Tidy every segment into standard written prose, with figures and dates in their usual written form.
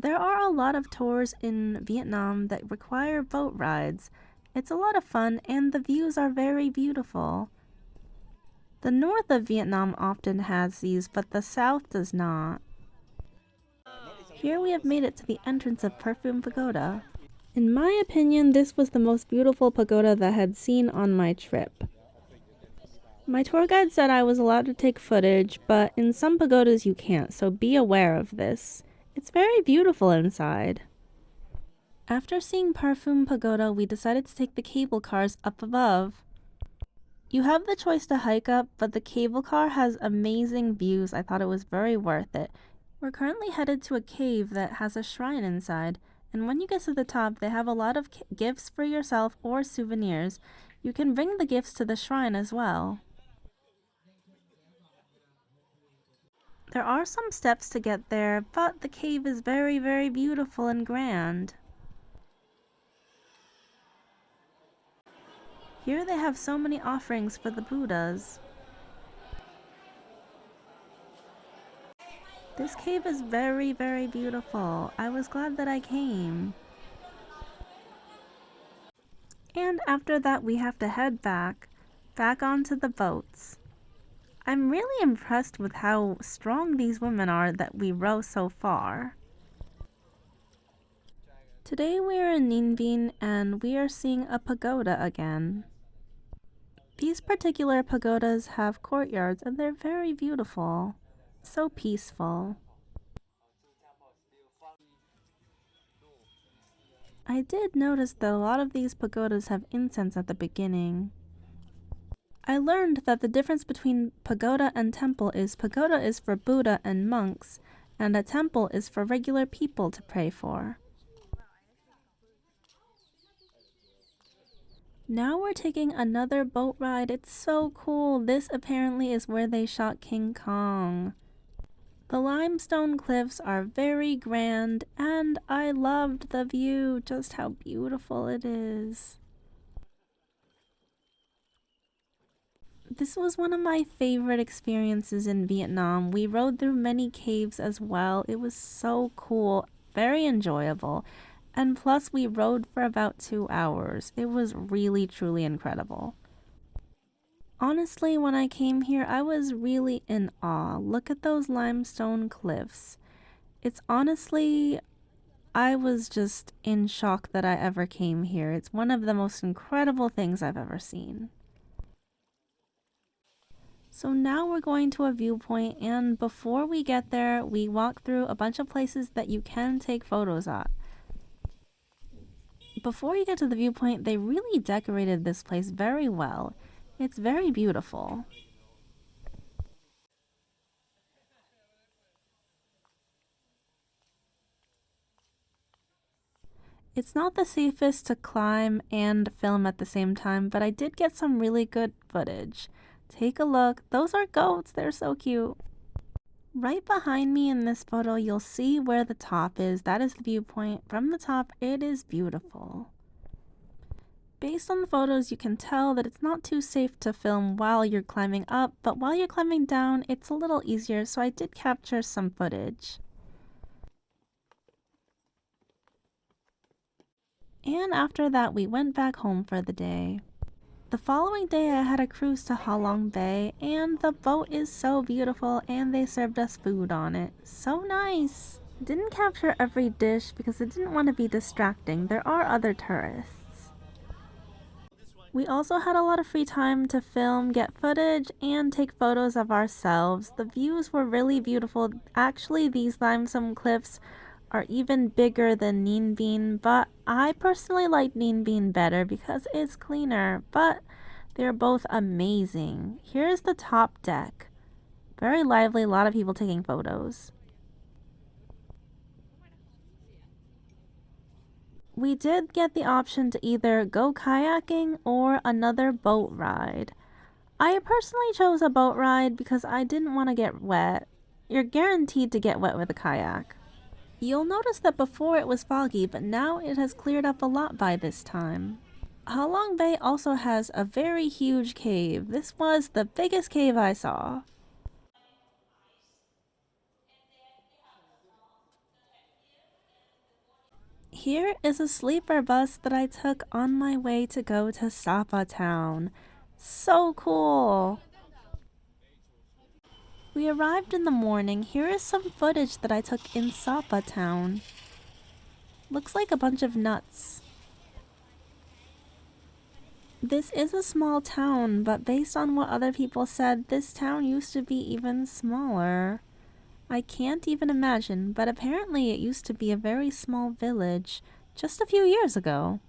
There are a lot of tours in Vietnam that require boat rides. It's a lot of fun and the views are very beautiful. The north of Vietnam often has these, but the south does not. Here we have made it to the entrance of Perfume Pagoda. In my opinion, this was the most beautiful pagoda that I had seen on my trip. My tour guide said I was allowed to take footage, but in some pagodas you can't, so be aware of this. It's very beautiful inside. After seeing Perfume Pagoda, we decided to take the cable cars up above. You have the choice to hike up, but the cable car has amazing views. I thought it was very worth it. We're currently headed to a cave that has a shrine inside, and when you get to the top, they have a lot of gifts for yourself or souvenirs. You can bring the gifts to the shrine as well. There are some steps to get there, but the cave is very, very beautiful and grand. Here they have so many offerings for the Buddhas. This cave is very, very beautiful. I was glad that I came. And after that we have to head back onto the boats. I'm really impressed with how strong these women are that we row so far. Today we are in Ninh and we are seeing a pagoda again. These particular pagodas have courtyards and they're very beautiful. So peaceful. I did notice that a lot of these pagodas have incense at the beginning. I learned that the difference between pagoda and temple is pagoda is for Buddha and monks, and a temple is for regular people to pray for. Now we're taking another boat ride. It's so cool. This apparently is where they shot King Kong. The limestone cliffs are very grand, and I loved the view, just how beautiful it is. This was one of my favorite experiences in Vietnam. We rode through many caves as well. It was so cool, very enjoyable. And plus we rode for about 2 hours. It was really truly incredible. Honestly, when I came here, I was really in awe. Look at those limestone cliffs. It's honestly, I was just in shock that I ever came here. It's one of the most incredible things I've ever seen. So now we're going to a viewpoint, and before we get there, we walk through a bunch of places that you can take photos at. Before you get to the viewpoint, they really decorated this place very well. It's very beautiful. It's not the safest to climb and film at the same time, but I did get some really good footage. Take a look. Those are goats. They're so cute. Right behind me in this photo, you'll see where the top is. That is the viewpoint. From the top, it is beautiful. Based on the photos, you can tell that it's not too safe to film while you're climbing up, but while you're climbing down, it's a little easier, so I did capture some footage. And after that, we went back home for the day. The following day, I had a cruise to HALONGBAY, and the boat is so beautiful, and they served us food on it. So nice! Didn't capture every dish because I didn't want to be distracting. There are other tourists. We also had a lot of free time to film, get footage, and take photos of ourselves. The views were really beautiful. Actually, these limestone cliffs are even bigger than Ninh, but I personally like Ninh better because it's cleaner, but they're both amazing. Here's the top deck. Very lively, a lot of people taking photos. We did get the option to either go kayaking or another boat ride. I personally chose a boat ride because I didn't want to get wet. You're guaranteed to get wet with a kayak. You'll notice that before it was foggy, but now it has cleared up a lot by this time. HALONGBAY also has a very huge cave. This was the biggest cave I saw. Here is a sleeper bus that I took on my way to go to Sapa town. So cool! We arrived in the morning. Here is some footage that I took in Sapa town. Looks like a bunch of nuts. This is a small town, but based on what other people said, this town used to be even smaller. I can't even imagine, but apparently it used to be a very small village just a few years ago.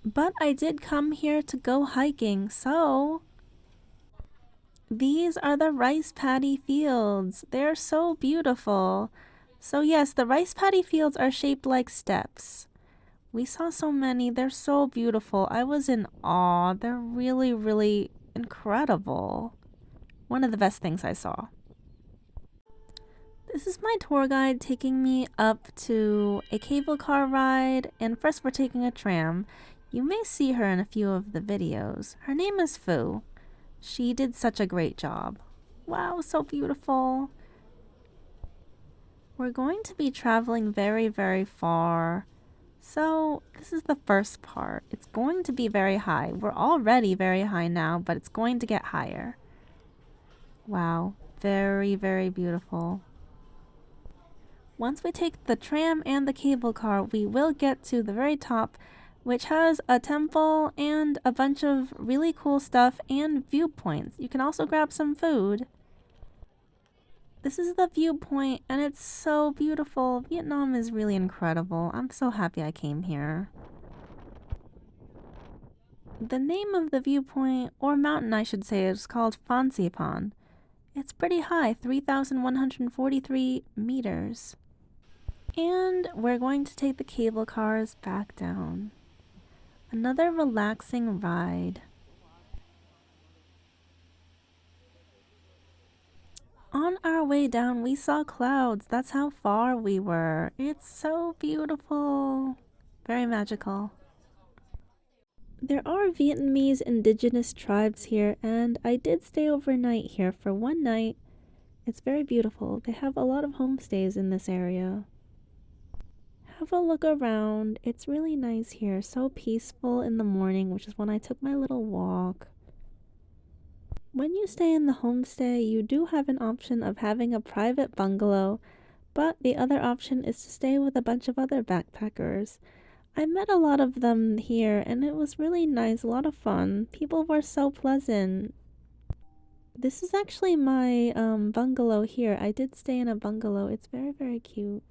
But I did come here to go hiking, so these are the rice paddy fields. They're so beautiful. So yes, the rice paddy fields are shaped like steps. We saw so many. They're so beautiful. I was in awe. They're really, really incredible. One of the best things I saw. This is my tour guide taking me up to a cable car ride, and first we're taking a tram. You may see her in a few of the videos. Her name is Fu. She did such a great job. Wow, so beautiful. We're going to be traveling very, very far. So this is the first part. It's going to be very high. We're already very high now, but it's going to get higher. Wow, very, very beautiful. Once we take the tram and the cable car, we will get to the very top, which has a temple and a bunch of really cool stuff and viewpoints. You can also grab some food. This is the viewpoint, and it's so beautiful. Vietnam is really incredible. I'm so happy I came here. The name of the viewpoint, or mountain I should say, is called Phan Xiphan. It's pretty high, 3,143 meters. And we're going to take the cable cars back down. Another relaxing ride. On our way down, we saw clouds. That's how far we were. It's so beautiful. Very magical. There are Vietnamese indigenous tribes here, and I did stay overnight here for one night. It's very beautiful. They have a lot of homestays in this area. Have a look around. It's really nice here. So peaceful in the morning, which is when I took my little walk. When you stay in the homestay, you do have an option of having a private bungalow, but the other option is to stay with a bunch of other backpackers. I met a lot of them here, and it was really nice, a lot of fun. People were so pleasant. This is actually my bungalow here. I did stay in a bungalow. It's very, very cute.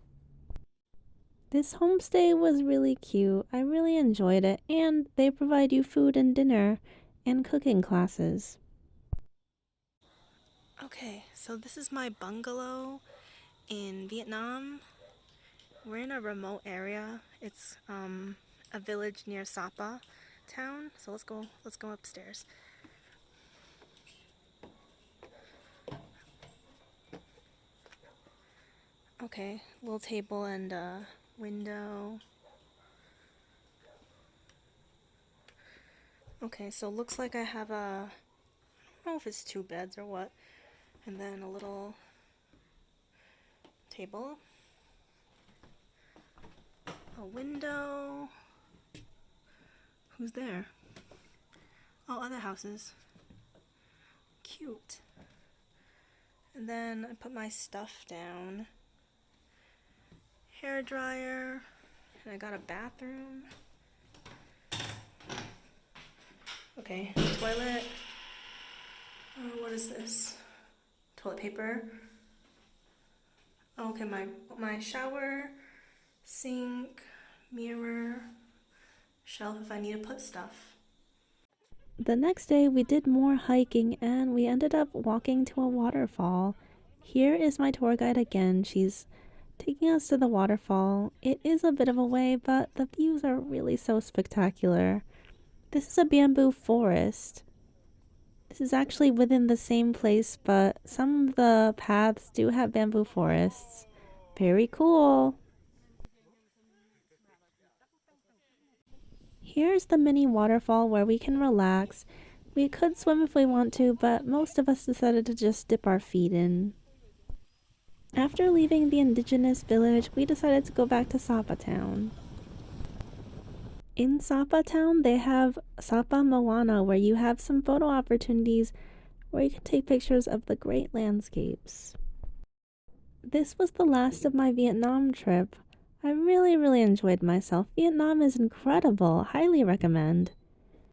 This homestay was really cute. I really enjoyed it, and they provide you food and dinner and cooking classes. Okay, so this is my bungalow in Vietnam. We're in a remote area. It's a village near Sapa town. So let's go upstairs. Okay, little table and window. Okay, so looks like I have I don't know if it's 2 beds or what, and then a little table, a window. Who's there? Oh, other houses. Cute. And then I put my stuff down. Hair dryer, and I got a bathroom. Okay, toilet. What is this? Toilet paper. Okay, my shower, sink, mirror, shelf if I need to put stuff. The next day we did more hiking and we ended up walking to a waterfall. Here is my tour guide again. She's taking us to the waterfall. It is a bit of a way, but the views are really so spectacular. This is a bamboo forest. This is actually within the same place, but some of the paths do have bamboo forests. Very cool. Here's the mini waterfall where we can relax. We could swim if we want to, but most of us decided to just dip our feet in. After leaving the indigenous village, we decided to go back to Sapa town. In Sapa town, they have Sapa Moana, where you have some photo opportunities where you can take pictures of the great landscapes. This was the last of my Vietnam trip. I really enjoyed myself. Vietnam is incredible. Highly recommend.